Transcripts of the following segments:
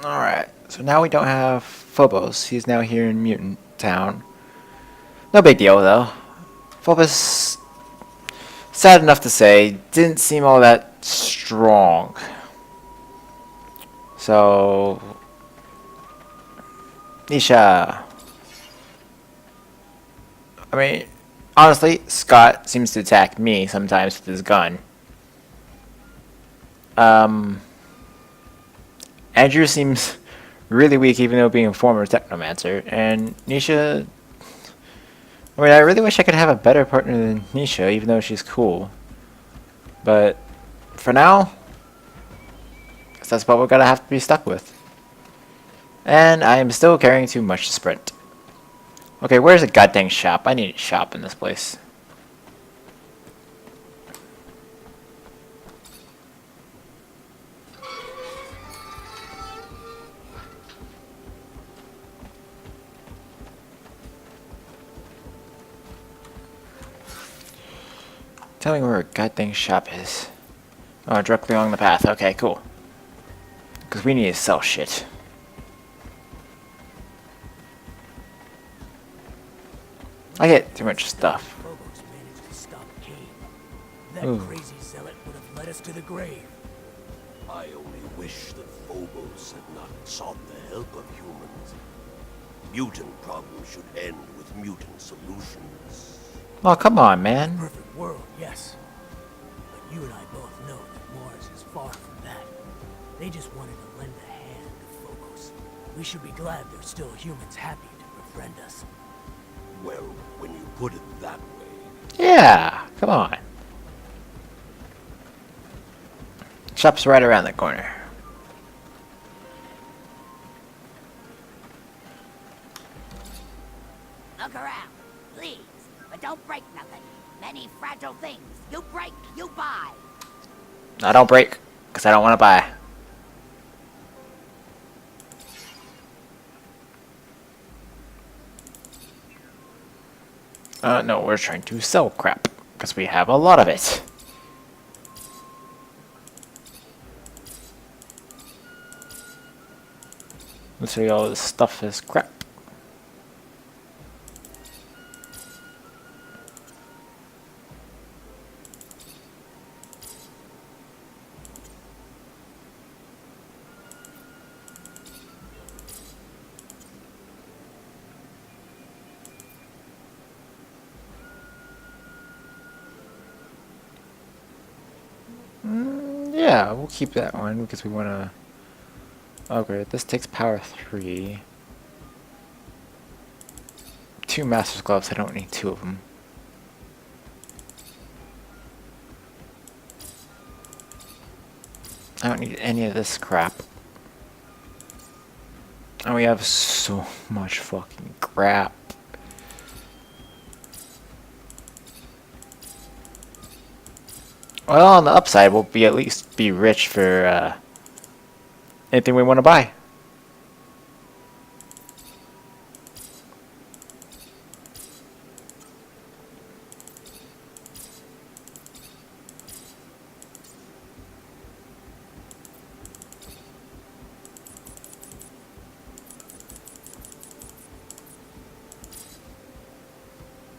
Alright, so now we don't have Phobos. He's now here in Mutant Town. No big deal, though. Phobos, sad enough to say, didn't seem all that strong. So, Nisha. I mean, honestly, Scott seems to attack me sometimes with his gun. Um, Andrew seems really weak, even though being a former Technomancer. And Nisha, I mean, I really wish I could have a better partner than Nisha, even though she's cool. But for now, guess that's what we're gonna have to be stuck with. And I am still carrying too much to sprint. Okay, where's the goddamn shop? I need a shop in this place. Tell me where a goddamn shop is. Oh, directly along the path. Okay, cool. Because we need to sell shit. I get too much stuff. Phobos managed to stop Cain. That Ooh. crazy zealot would have led us to the grave. I only wish that Phobos had not sought the help of humans. Mutant problems should end with mutant solutions. Oh, come on, man. Perfect world, yes. But you and I both know that Mars is far from that. They just wanted to lend a hand to Phobos. We should be glad there's still humans happy to befriend us. Well, when you put it that way... Yeah, come on. Shop's right around the corner. Look around, please, but don't break nothing. Many fragile things. You break, you buy. I don't break, because I don't want to buy. No, we're trying to sell crap, because we have a lot of it. Literally all this stuff is crap. Yeah, we'll keep that one because we want to upgrade. This takes power 3. 2 Master's Gloves, I don't need 2 of them. I don't need any of this crap. And we have so much fucking crap. Well, on the upside, we'll be at least be rich for anything we want to buy.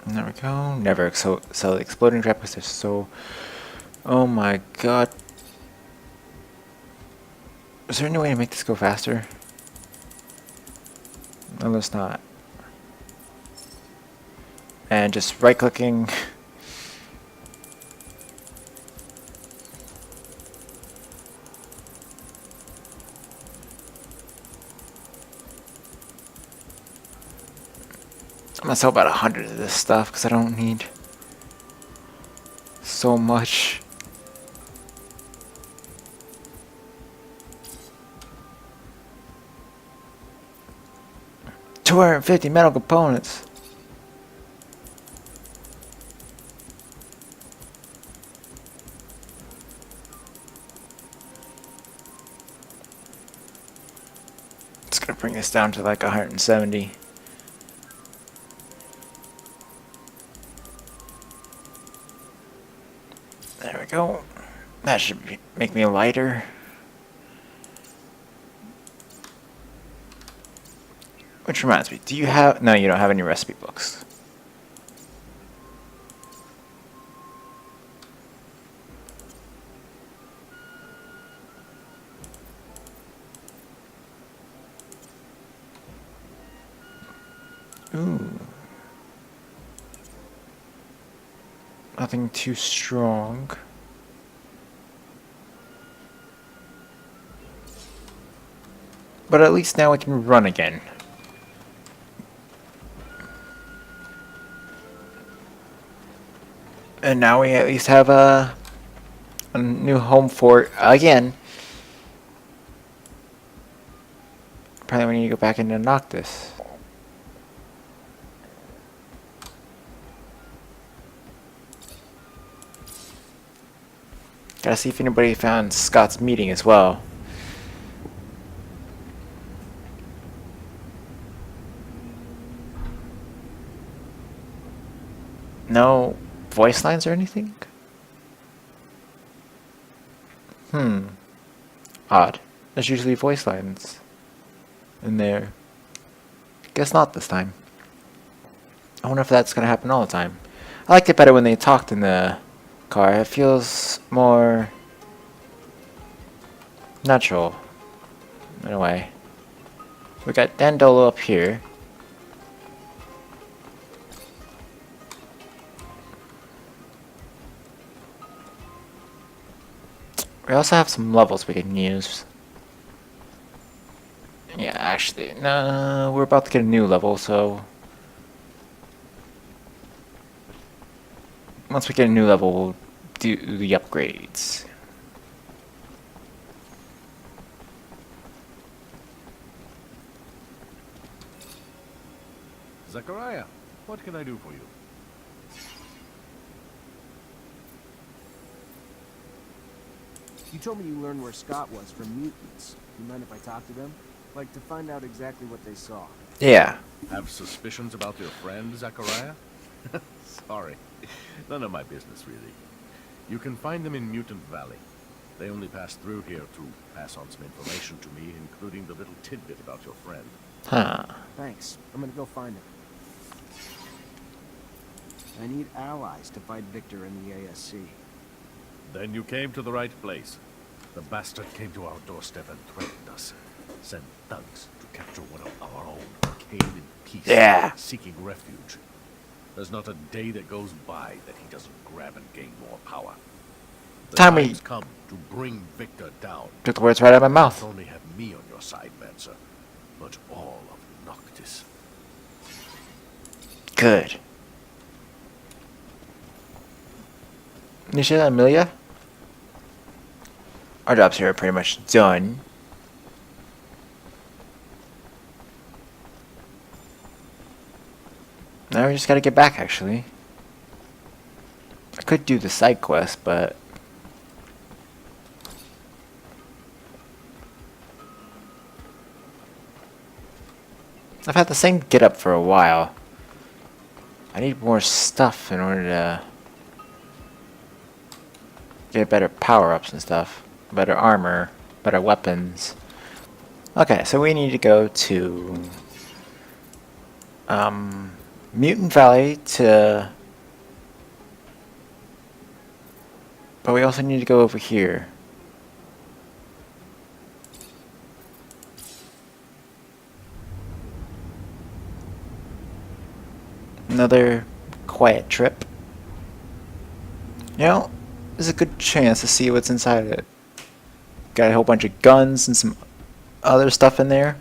There we go. Never sell the exploding trap because they're so... Oh my god. Is there any way to make this go faster? No, there's not. And just right clicking. I'm gonna sell about 100 of this stuff because I don't need so much. $250 metal components. It's gonna bring this down to like 170. There we go. That should make me lighter. Which reminds me, do you have... No, you don't have any recipe books. Ooh. Nothing too strong. But at least now we can run again. And now we at least have a new home fort again. Probably we need to go back into Noctis. Gotta see if anybody found Scott's meeting as well. No voice lines or anything? Odd. There's usually voice lines in there. Guess not this time. I wonder if that's gonna happen all the time. I liked it better when they talked in the car. It feels more natural in a way. We got Dandolo up here. We also have some levels we can use. Yeah, actually, no, we're about to get a new level, so once we get a new level, we'll do the upgrades. Zachariah, what can I do for you? You told me you learned where Scott was from mutants. You mind if I talk to them? Like, to find out exactly what they saw. Yeah. Have suspicions about your friend, Zachariah? Sorry. None of my business, really. You can find them in Mutant Valley. They only passed through here to pass on some information to me, including the little tidbit about your friend. Huh. Thanks. I'm gonna go find him. I need allies to fight Victor and the ASC. Then you came to the right place. The bastard came to our doorstep and threatened us. Sent thugs to capture one of our own, came in peace, Yeah. seeking refuge. There's not a day that goes by that he doesn't grab and gain more power. The Tommy. time's come to bring Victor down. Took the words right out of my mouth. Not only have me on your side, Mancer, but all of Noctis. Good. Nisha, Amelia? Our jobs here are pretty much done. Now we just gotta get back, actually. I could do the side quest, but I've had the same getup for a while. I need more stuff in order to get better power-ups and stuff. Better armor, better weapons. Okay, so we need to go to Mutant Valley to... But we also need to go over here. Another quiet trip. You know, there's a good chance to see what's inside it. Got a whole bunch of guns and some other stuff in there.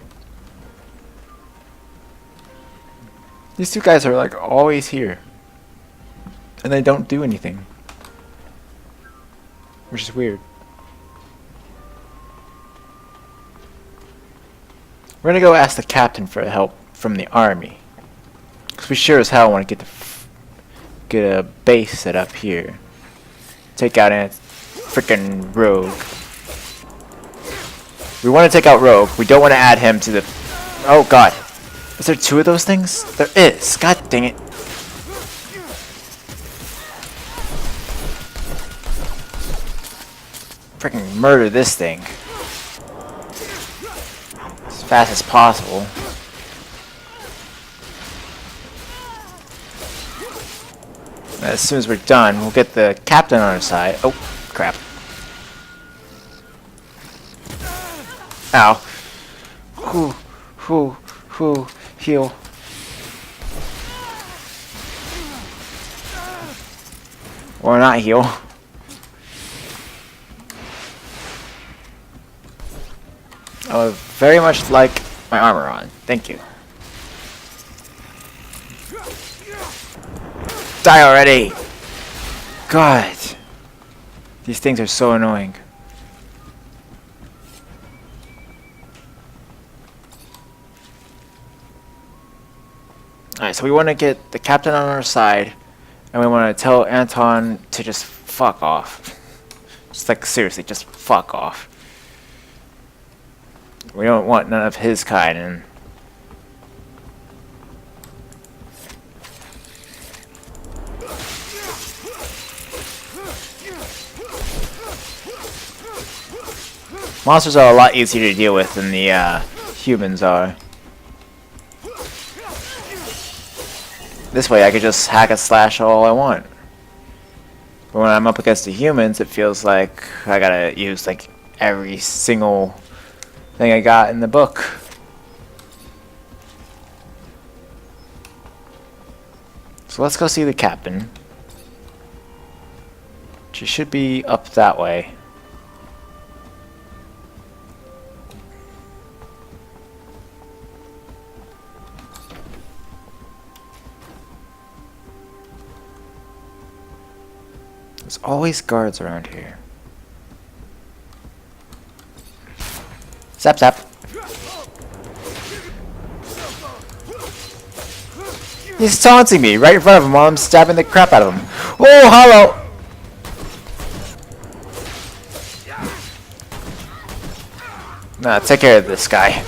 These two guys are like always here. And they don't do anything. Which is weird. We're gonna go ask the captain for help from the army. Because we sure as hell want to get a base set up here. Take out a freaking rogue. We want to take out rogue. We don't want to add him to the... Oh god. Is there two of those things? There is. God dang it. Freaking murder this thing. As fast as possible. As soon as we're done, we'll get the captain on our side. Oh, crap. Ow. Heal. Or not heal. I would very much like my armor on. Thank you. Die already! God. These things are so annoying. Alright, so we want to get the captain on our side, and we want to tell Anton to just fuck off. Just like, seriously, just fuck off. We don't want none of his kind, and monsters are a lot easier to deal with than the humans are. This way I could just hack and slash all I want. But when I'm up against the humans, it feels like I gotta use like every single thing I got in the book. So let's go see the captain. She should be up that way. There's always guards around here. Zap zap. He's taunting me right in front of him while I'm stabbing the crap out of him. Oh, hello! Nah, take care of this guy.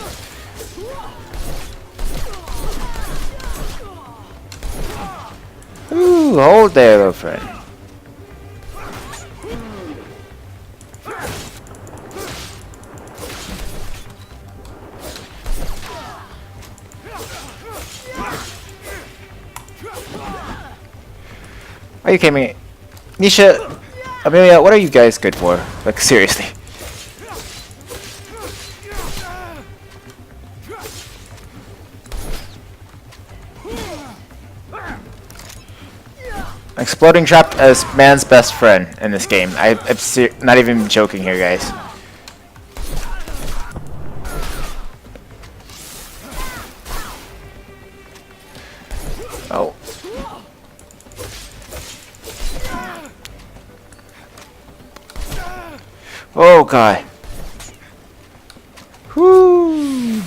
Ooh, hold there, little friend. Are you kidding me? Nisha, Amelia, what are you guys good for? Like, seriously. Exploding trap is man's best friend in this game. I'm not even joking here, guys. Oh. Oh god. Whoo.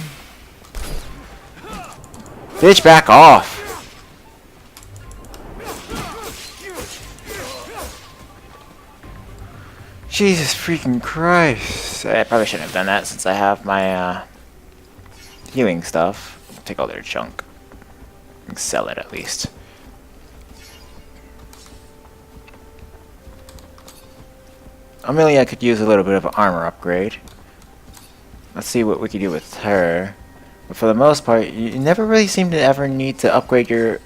Bitch, back off. Jesus freaking Christ. I probably shouldn't have done that since I have my healing stuff. Take all their junk. And sell it at least. Amelia could use a little bit of an armor upgrade. Let's see what we can do with her. But for the most part, you never really seem to ever need to upgrade your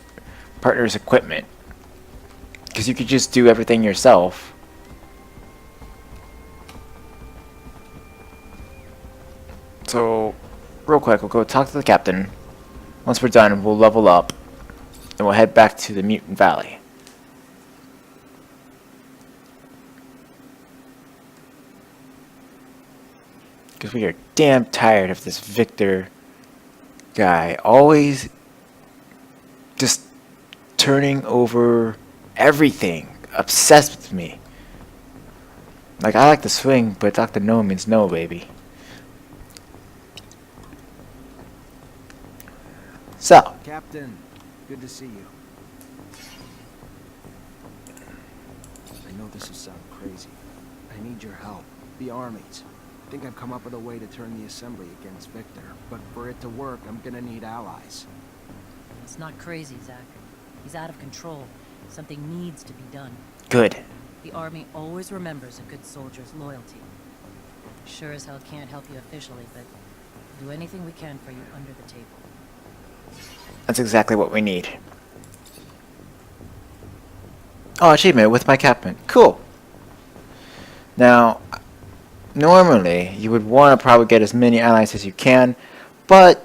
partner's equipment. Because you could just do everything yourself. So, real quick, we'll go talk to the captain. Once we're done, we'll level up. And we'll head back to the Mutant Valley. Because we are damn tired of this Victor guy. Always just turning over everything. Obsessed with me. Like, I like to swing, but Dr. No means no, baby. So. Captain, good to see you. I know this will sound crazy. I need your help. The armies. I think I've come up with a way to turn the assembly against Victor, but for it to work, I'm gonna need allies. It's not crazy, Zach. He's out of control. Something needs to be done. Good. The army always remembers a good soldier's loyalty. Sure as hell can't help you officially, but do anything we can for you under the table. That's exactly what we need. Oh, achievement with my captain. Cool. Now, normally, you would want to probably get as many allies as you can, but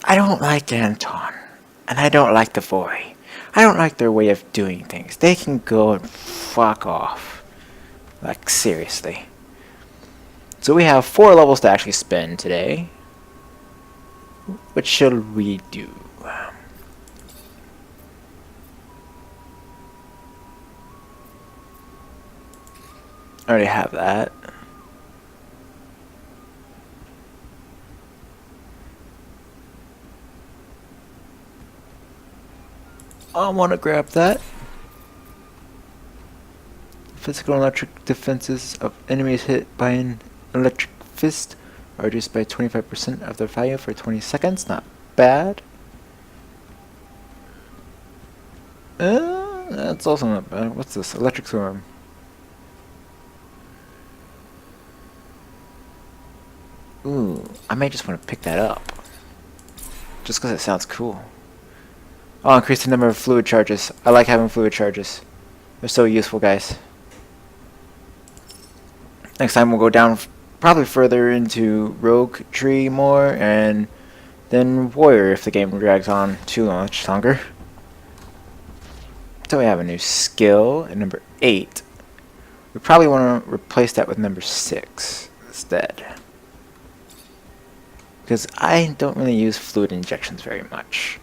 I don't like Anton, and I don't like the Void. I don't like their way of doing things. They can go and fuck off. Like, seriously. So we have 4 levels to actually spend today. What should we do? I already have that. I want to grab that. Physical and electric defenses of enemies hit by an electric fist are reduced by 25% of their value for 20 seconds. Not bad. That's also not bad. What's this? Electric storm. Ooh, I may just want to pick that up. Just because it sounds cool. I'll increase the number of fluid charges. I like having fluid charges. They're so useful, guys. Next time we'll go down probably further into Rogue Tree more, and then Warrior if the game drags on too much longer. So we have a new skill at number 8. We probably want to replace that with number 6 instead. Because I don't really use fluid injections very much.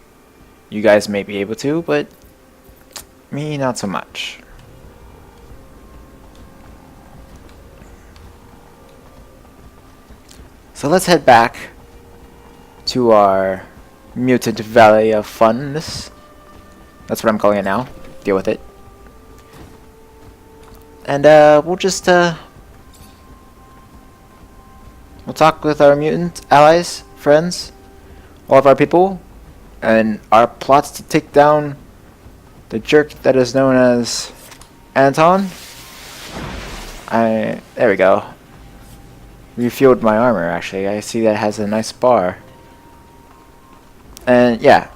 You guys may be able to, but me not so much. So let's head back to our Mutant Valley of Funness. That's what I'm calling it now. Deal with it. And we'll just we'll talk with our mutant allies, friends, all of our people, and our plots to take down the jerk that is known as Anton. There we go. Refueled my armor, actually. I see that has a nice bar. And yeah,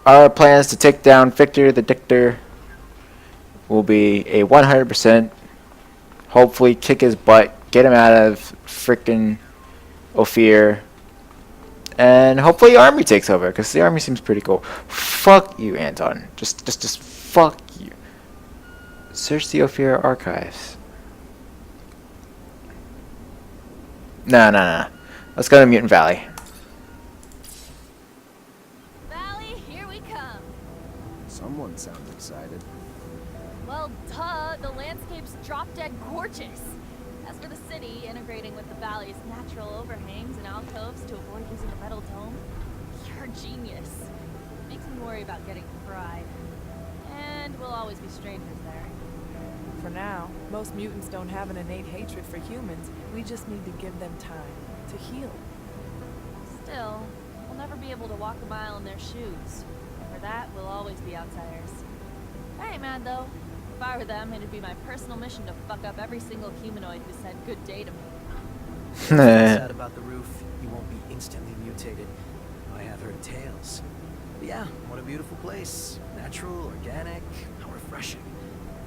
our plans to take down Victor the Dictator will be a 100%. Hopefully kick his butt, get him out of frickin' Ophir, and hopefully Army takes over, because the Army seems pretty cool. Fuck you, Anton. Just fuck you. Search the Ophir archives. No. Let's go to Mutant Valley. Valley, here we come. Someone sounds excited. Well, duh, the landscape's drop-dead gorgeous. As for the city, integrating with the valley's natural overhangs and alcoves to avoid using a metal dome, you're a genius. Makes me worry about getting fried. And we'll always be strangers there. For now, most mutants don't have an innate hatred for humans. We just need to give them time to heal. Still, we'll never be able to walk a mile in their shoes. For that, we'll always be outsiders. I ain't mad though. If I were them, it'd be my personal mission to fuck up every single humanoid who said good day to me. Sad about the roof. You won't be instantly mutated. I have heard tales. But yeah, what a beautiful place. Natural, organic, how refreshing.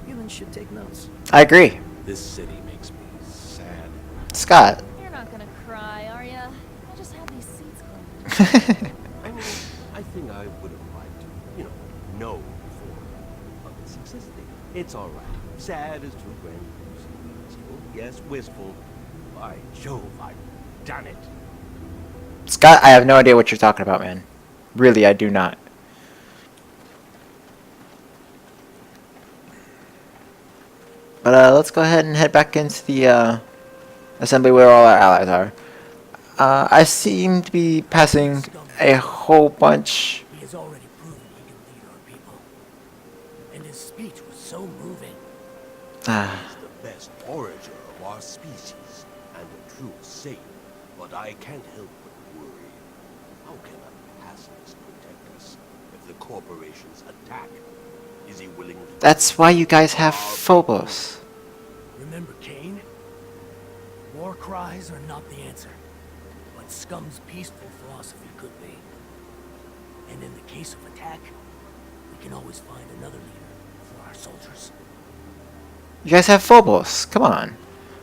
Humans should take notes. I agree. This city makes me sad. Scott. You're not gonna cry, are ya? I'll just have these seats cleaned. I mean, I think I would have liked to, know before of its existing. It's all right. Sad is too grand. Wistful, yes, wistful. By Jove, I've done it. Scott, I have no idea what you're talking about, man. Really, I do not. But let's go ahead and head back into the assembly where all our allies are. I seem to be passing a whole bunch. He has already proven he can lead our people. And his speech was so moving. He's the best orator of our species and a true saint. But I can't help but worry. How can a pacifist protect us if the corporations attack? Is he willing to... That's why you guys have Phobos. Remember Cain? War cries are not the answer. But Scum's peaceful philosophy could be. And in the case of attack, we can always find another leader for our soldiers. You guys have Phobos. Come on.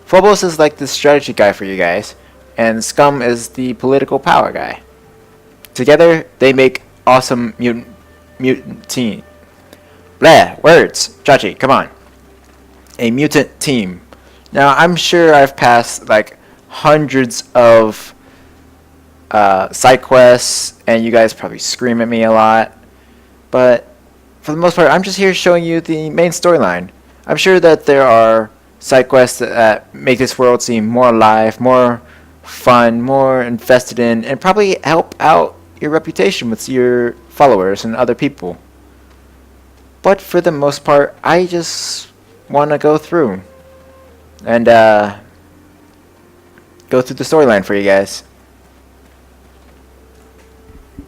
Phobos is like the strategy guy for you guys, and Scum is the political power guy. Together, they make awesome mutant team. Blah, words. Chachi, come on. A mutant team. Now, I'm sure I've passed like hundreds of side quests, and you guys probably scream at me a lot. But for the most part, I'm just here showing you the main storyline. I'm sure that there are side quests that make this world seem more alive, more fun, more invested in, and probably help out your reputation with your followers and other people. But for the most part, I just want to go through and go through the storyline for you guys.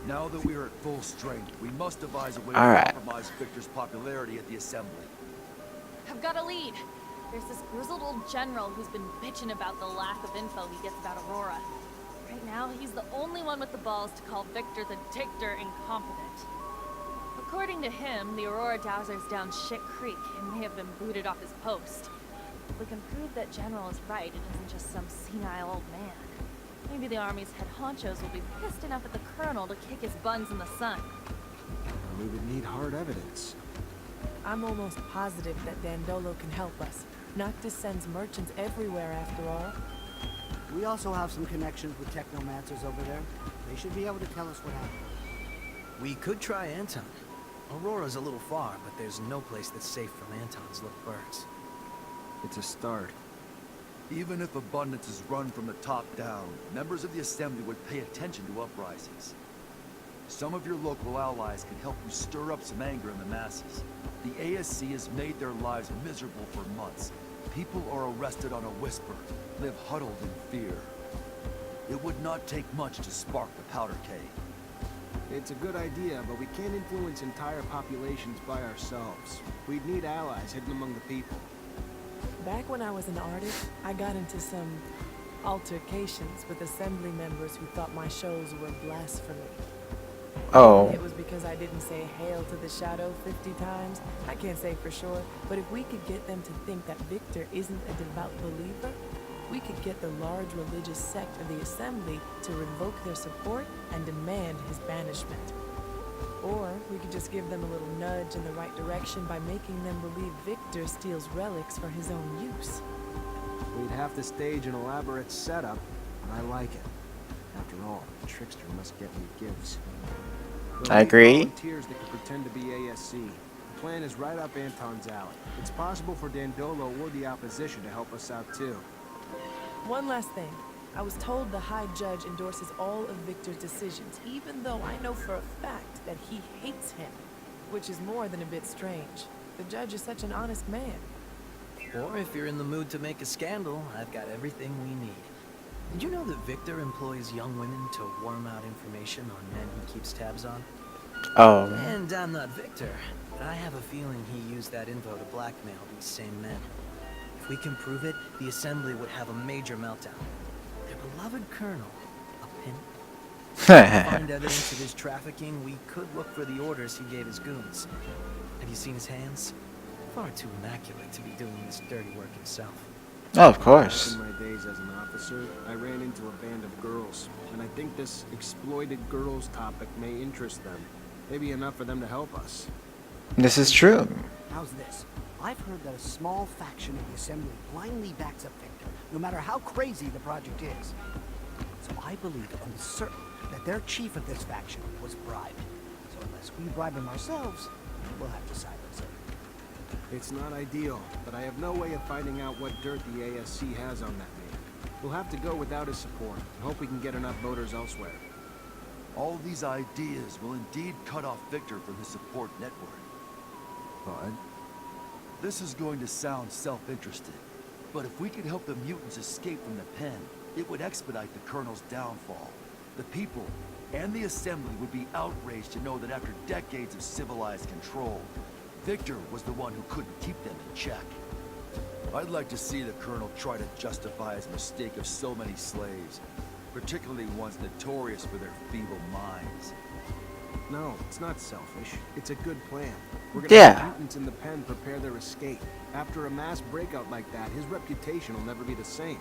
Now that we are at full strength, we must devise a way All to right. compromise Victor's popularity at the assembly. I've got a lead. There's this grizzled old general who's been bitching about the lack of info he gets about Aurora. Right now, he's the only one with the balls to call Victor the Dictator incompetent. According to him, the Aurora Dowsers down Shit Creek and may have been booted off his post. If we can prove that General is right, it isn't just some senile old man. Maybe the Army's head honchos will be pissed enough at the Colonel to kick his buns in the sun. We would need hard evidence. I'm almost positive that Dandolo can help us. Noctis sends merchants everywhere after all. We also have some connections with Technomancers over there. They should be able to tell us what happened. We could try Anton. Aurora's a little far, but there's no place that's safe from Anton's little birds. It's a start. Even if abundance is run from the top down, members of the assembly would pay attention to uprisings. Some of your local allies can help you stir up some anger in the masses. The ASC has made their lives miserable for months. People are arrested on a whisper, live huddled in fear. It would not take much to spark the powder keg. It's a good idea, but we can't influence entire populations by ourselves. We'd need allies hidden among the people. Back when I was an artist, I got into some altercations with assembly members who thought my shows were blasphemy. Oh. It was because I didn't say hail to the shadow 50 times. I can't say for sure, but if we could get them to think that Victor isn't a devout believer, we could get the large religious sect of the assembly to revoke their support and demand his banishment. Or we could just give them a little nudge in the right direction by making them believe Victor steals relics for his own use. We'd have to stage an elaborate setup, but I like it. After all, the trickster must get what he gives. We'll I need agree. Volunteers that can pretend to be ASC. The plan is right up Anton's alley. It's possible for Dandolo or the opposition to help us out too. One last thing. I was told the High Judge endorses all of Victor's decisions, even though I know for a fact that he hates him, which is more than a bit strange. The judge is such an honest man. Or if you're in the mood to make a scandal, I've got everything we need. Did you know that Victor employs young women to worm out information on men he keeps tabs on? Oh. And I'm not Victor, but I have a feeling he used that info to blackmail these same men. If we can prove it, the Assembly would have a major meltdown. Their beloved Colonel, a pimp. If we find evidence of his trafficking, we could look for the orders he gave his goons. Have you seen his hands? Far too immaculate to be doing this dirty work himself. Oh, of course. In my days as an officer, I ran into a band of girls, and I think this exploited girls topic may interest them. Maybe enough for them to help us. This is true. How's this? I've heard that a small faction of the Assembly blindly backs up Victor, no matter how crazy the project is. So I believe and am certain that their chief of this faction was bribed. So unless we bribe him ourselves, we'll have to silence him. It's not ideal, but I have no way of finding out what dirt the ASC has on that man. We'll have to go without his support, and hope we can get enough voters elsewhere. All these ideas will indeed cut off Victor from his support network. But this is going to sound self-interested, but if we could help the mutants escape from the pen, it would expedite the Colonel's downfall. The people and the Assembly would be outraged to know that after decades of civilized control, Victor was the one who couldn't keep them in check. I'd like to see the Colonel try to justify his mistake of so many slaves, particularly ones notorious for their feeble minds. No, it's not selfish. It's a good plan. We're gonna Yeah. have mutants in the pen prepare their escape. After a mass breakout like that, his reputation will never be the same.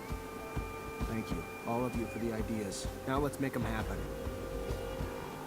Thank you, all of you, for the ideas. Now let's make them happen.